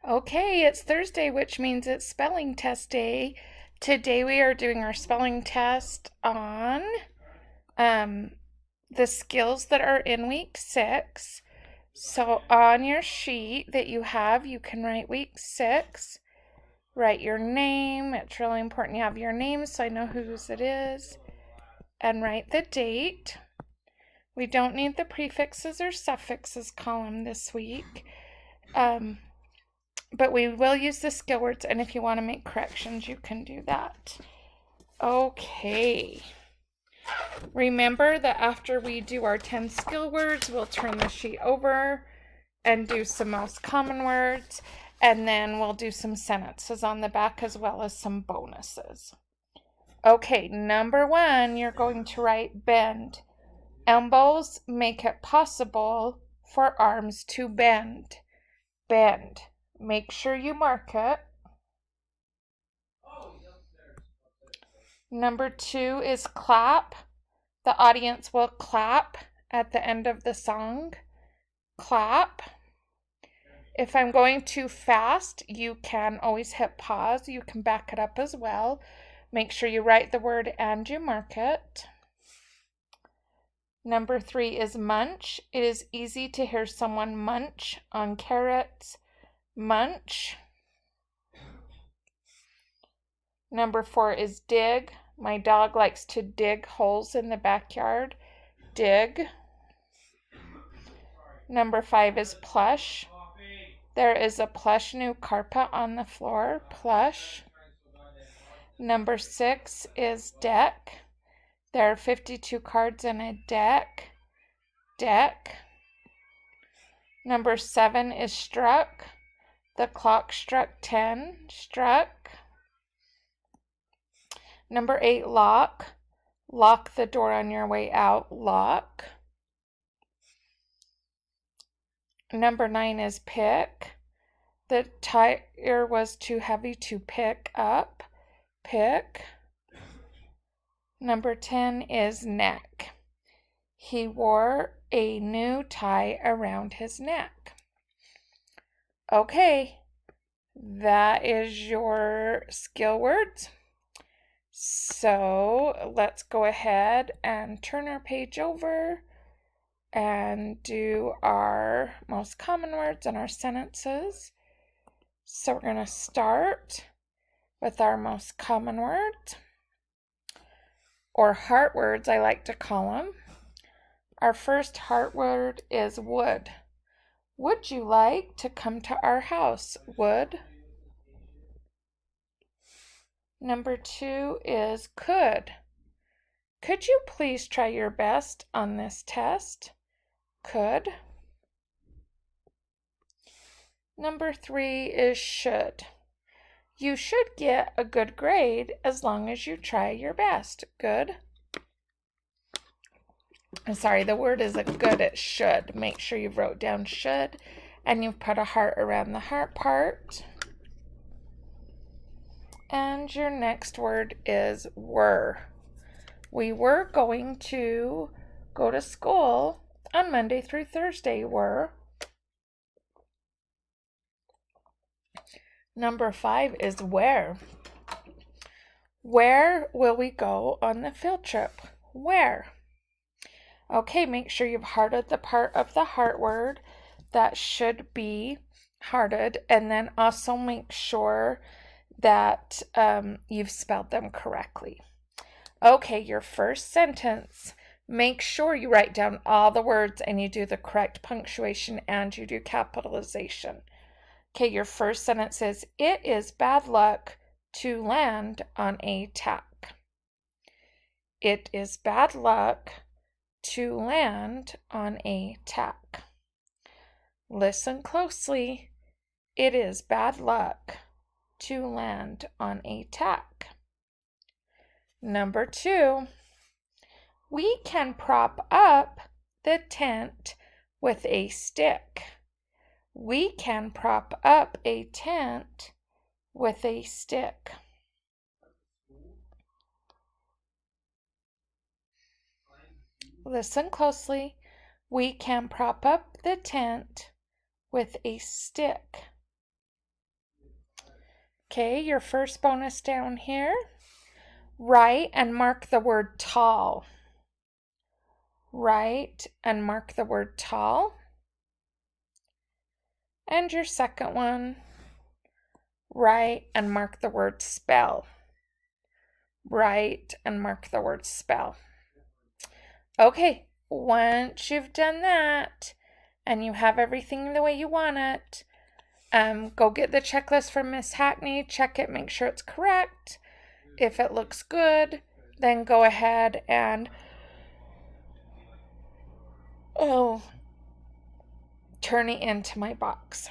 Okay, it's Thursday, which means it's spelling test day. Today we are doing our spelling test on um, the skills that are in week 6. So on your sheet that you have, you can write week 6, write your name. It's really important you have your name so I know whose it is, and write the date. We don't need the prefixes or suffixes column this week. But we will use the skill words, and if you want to make corrections, you can do that. Okay. Remember that after we do our 10 skill words, we'll turn the sheet over and do some most common words, and then we'll do some sentences on the back as well as some bonuses. Okay, number 1, you're going to write bend. Elbows make it possible for arms to bend. Bend. Make sure you mark it. Number 2 is clap. The audience will clap at the end of the song. Clap. If I'm going too fast, you can always hit pause. You can back it up as well. Make sure you write the word and you mark it. Number 3 is munch. It is easy to hear someone munch on carrots. Munch. Number 4 is dig. My dog likes to dig holes in the backyard. Dig. Number 5 is plush. There is a plush new carpet on the floor. Plush. Number 6 is deck. There are 52 cards in a deck. Deck. Number 7 is struck. The clock struck 10. Struck. Number 8, lock. Lock the door on your way out. Lock. Number 9 is pick. The tire was too heavy to pick up. Pick. Number 10 is neck. He wore a new tie around his neck. Okay, that is your skill words. So let's go ahead and turn our page over and do our most common words and our sentences. So we're going to start with our most common words, or heart words, I like to call them. Our first heart word is would. Would you like to come to our house? Would. Number 2 is could. Could you please try your best on this test? Could. Number 3 is should. You should get a good grade as long as you try your best. Good. Sorry, the word isn't good, it's should. Make sure you've wrote down should and you've put a heart around the heart part. And your next word is were. We were going to go to school on Monday through Thursday. Were. Number 5 is where. Where will we go on the field trip? Where? Okay, make sure you've hearted the part of the heart word that should be hearted, and then also make sure that you've spelled them correctly. Okay, your first sentence. Make sure you write down all the words and you do the correct punctuation and you do capitalization. Okay, your first sentence is, it is bad luck to land on a tack. It is bad luck to land on a tack. Listen closely. It is bad luck to land on a tack. Number 2, we can prop up the tent with a stick. We can prop up a tent with a stick. Listen closely. We can prop up the tent with a stick. Okay, your first bonus down here. Write and mark the word tall. Write and mark the word tall. And your second one. Write and mark the word spell. Write and mark the word spell. Okay, once you've done that and you have everything the way you want it, go get the checklist from Miss Hackney, check it, make sure it's correct. If it looks good, then go ahead and turn it into my box.